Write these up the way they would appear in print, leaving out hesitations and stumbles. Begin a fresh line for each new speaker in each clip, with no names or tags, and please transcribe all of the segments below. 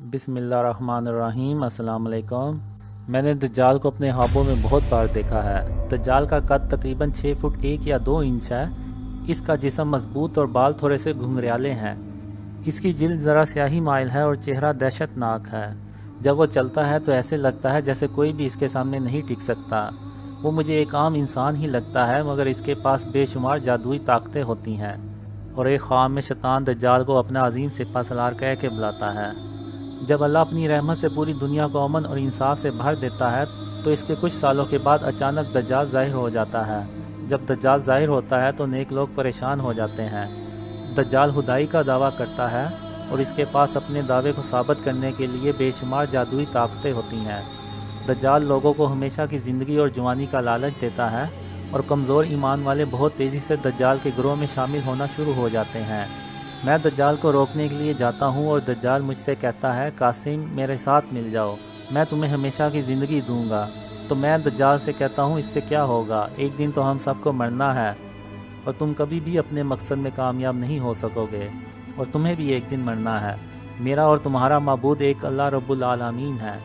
बिस्मिल्लाहिर्रहमानिर्रहीम। अस्सलाम वालेकुम। मैंने दज्जाल को अपने ख्वाबों में बहुत बार देखा है। दज्जाल का कद तकरीबन 6 फुट 1 या 2 इंच है। इसका जिस्म मजबूत और बाल थोड़े से घुंघराले हैं। इसकी जिल्द ज़रा स्याही माइल है और चेहरा दहशतनाक है। जब वो चलता है तो ऐसे लगता है जैसे कोई भी इसके सामने नहीं टिक सकता। वो मुझे एक आम इंसान ही लगता है, मगर इसके पास बेशुमार जादुई ताकतें होती हैं। और एक ख्वाब में शैतान दज्जाल को अपना अजीम सिपा सलार कह के बुलाता है। जब अल्लाह अपनी रहमत से पूरी दुनिया को अमन और इंसाफ से भर देता है तो इसके कुछ सालों के बाद अचानक दज्जाल ज़ाहिर हो जाता है। जब दज्जाल ज़ाहिर होता है तो नेक लोग परेशान हो जाते हैं। दज्जाल खुदाई का दावा करता है और इसके पास अपने दावे को साबित करने के लिए बेशुमार जादुई ताकतें होती हैं। दज्जाल लोगों को हमेशा की ज़िंदगी और जवानी का लालच देता है और कमज़ोर ईमान वाले बहुत तेज़ी से दज्जाल के ग्रोह में शामिल होना शुरू हो जाते हैं। मैं दज्जाल को रोकने के लिए जाता हूँ और दज्जाल मुझसे कहता है, कासिम मेरे साथ मिल जाओ, मैं तुम्हें हमेशा की ज़िंदगी दूंगा। तो मैं दज्जाल से कहता हूँ, इससे क्या होगा, एक दिन तो हम सबको मरना है और तुम कभी भी अपने मकसद में कामयाब नहीं हो सकोगे और तुम्हें भी एक दिन मरना है। मेरा और तुम्हारा माबूद एक अल्लाह रब्बुल आलमीन है।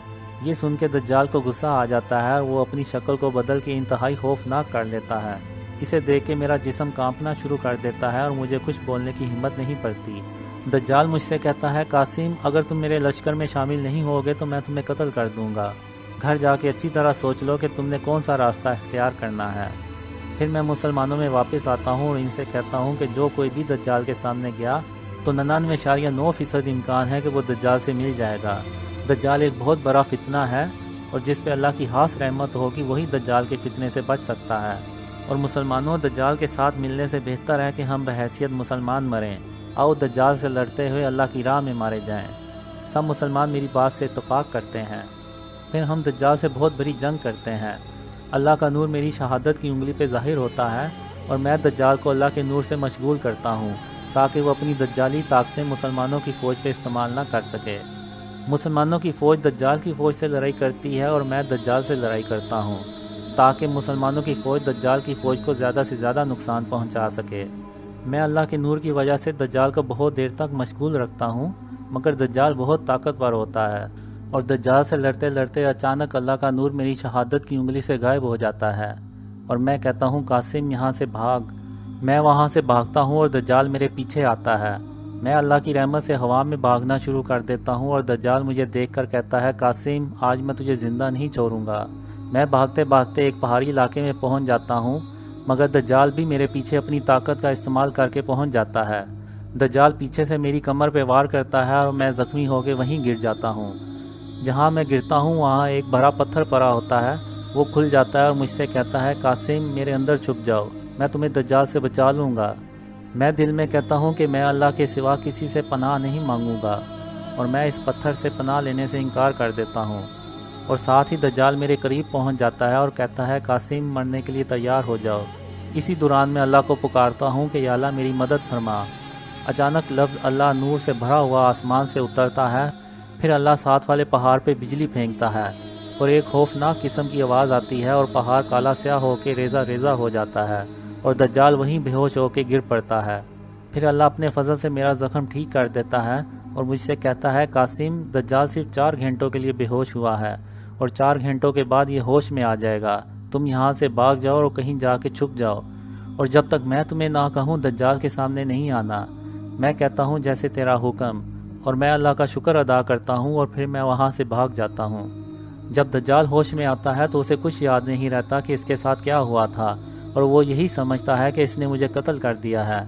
ये सुन के दज्जाल को गुस्सा आ जाता है और वो अपनी शक्ल को बदल के इंतहाई खौफनाक कर लेता है। इसे देख के मेरा जिस्म कांपना शुरू कर देता है और मुझे कुछ बोलने की हिम्मत नहीं पड़ती। दज्जाल मुझसे कहता है, कासिम अगर तुम मेरे लश्कर में शामिल नहीं होगे तो मैं तुम्हें कत्ल कर दूंगा। घर जाके अच्छी तरह सोच लो कि तुमने कौन सा रास्ता इख्तियार करना है। फिर मैं मुसलमानों में वापस आता हूँ और इनसे कहता हूँ कि जो कोई भी दज्जाल के सामने गया तो 99.9% इम्कान है कि वो दज्जाल से मिल जाएगा। दज्जाल एक बहुत बड़ा फितना है और जिस पे अल्लाह की खास रहमत होगी वही दज्जाल के फितने से बच सकता है। और मुसलमानों, दज्जाल के साथ मिलने से बेहतर है कि हम बहैसियत मुसलमान मरें। आओ दज्जाल से लड़ते हुए अल्लाह की राह में मारे जाएं। सब मुसलमान मेरी बात से इत्तफाक करते हैं। फिर हम दज्जाल से बहुत बड़ी जंग करते हैं। अल्लाह का नूर मेरी शहादत की उंगली पे ज़ाहिर होता है और मैं दज्जाल को अल्लाह के नूर से मशगूल करता हूँ ताकि वो अपनी दज्जाली ताकतें मुसलमानों की फ़ौज पे इस्तेमाल ना कर सके। मुसलमानों की फ़ौज दज्जाल की फ़ौज से लड़ाई करती है और मैं दज्जाल से लड़ाई करता हूँ ताकि मुसलमानों की फ़ौज दज्जाल की फ़ौज को ज़्यादा से ज़्यादा नुकसान पहुँचा सके। मैं अल्लाह के नूर की वजह से दज्जाल को बहुत देर तक मशगूल रखता हूँ, मगर दज्जाल बहुत ताकतवर होता है और दज्जाल से लड़ते लड़ते अचानक अल्लाह का नूर मेरी शहादत की उंगली से गायब हो जाता है और मैं कहता हूँ, कासिम यहाँ से भाग। मैं वहाँ से भागता हूँ और दज्जाल मेरे पीछे आता है। मैं अल्लाह की रहमत से हवा में भागना शुरू कर देता हूँ और दज्जाल मुझे देखकर कहता है, कासिम आज मैं तुझे ज़िंदा नहीं छोड़ूंगा। मैं भागते भागते एक पहाड़ी इलाके में पहुँच जाता हूँ, मगर दज्जाल भी मेरे पीछे अपनी ताकत का इस्तेमाल करके पहुँच जाता है। दज्जाल पीछे से मेरी कमर पे वार करता है और मैं ज़ख्मी होकर वहीं गिर जाता हूँ। जहाँ मैं गिरता हूँ वहाँ एक बड़ा पत्थर पड़ा होता है। वो खुल जाता है और मुझसे कहता है, कासिम मेरे अंदर छुप जाओ, मैं तुम्हें दज्जाल से बचा लूँगा। मैं दिल में कहता हूँ कि मैं अल्लाह के सिवा किसी से पनाह नहीं मांगूंगा और मैं इस पत्थर से पनाह लेने से इनकार कर देता हूँ। और साथ ही दज्जाल मेरे करीब पहुँच जाता है और कहता है, कासिम मरने के लिए तैयार हो जाओ। इसी दौरान मैं अल्लाह को पुकारता हूँ कि या अल्लाह मेरी मदद फरमा। अचानक लफ्ज़ अल्लाह नूर से भरा हुआ आसमान से उतरता है। फिर अल्लाह साथ वाले पहाड़ पे बिजली फेंकता है और एक खौफनाक किस्म की आवाज़ आती है और पहाड़ काला स्याह होकर रेज़ा रेज़ा हो जाता है और दज्जाल वहीं बेहोश होकर गिर पड़ता है। फिर अल्लाह अपने फजल से मेरा ज़ख्म ठीक कर देता है और मुझसे कहता है, कासिम दज्जाल सिर्फ 4 घंटों के लिए बेहोश हुआ है और 4 घंटों के बाद ये होश में आ जाएगा। तुम यहाँ से भाग जाओ और कहीं जाके छुप जाओ और जब तक मैं तुम्हें ना कहूँ दज्जाल के सामने नहीं आना। मैं कहता हूँ जैसे तेरा हुक्म और मैं अल्लाह का शुक्र अदा करता हूँ और फिर मैं वहाँ से भाग जाता हूँ। जब दज्जाल होश में आता है तो उसे कुछ याद नहीं रहता कि इसके साथ क्या हुआ था और वो यही समझता है कि इसने मुझे कत्ल कर दिया है।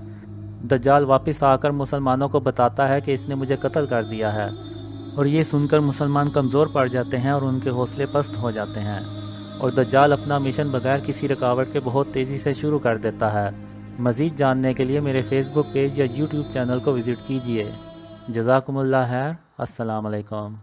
दज्जाल वापस आकर मुसलमानों को बताता है कि इसने मुझे कत्ल कर दिया है और ये सुनकर मुसलमान कमज़ोर पड़ जाते हैं और उनके हौसले पस्त हो जाते हैं और दज्जाल अपना मिशन बगैर किसी रुकावट के बहुत तेज़ी से शुरू कर देता है। मज़ीद जानने के लिए मेरे फेसबुक पेज या यूट्यूब चैनल को विज़िट कीजिए। जज़ाकुमुल्लाह खैर। अस्सलाम वालेकुम।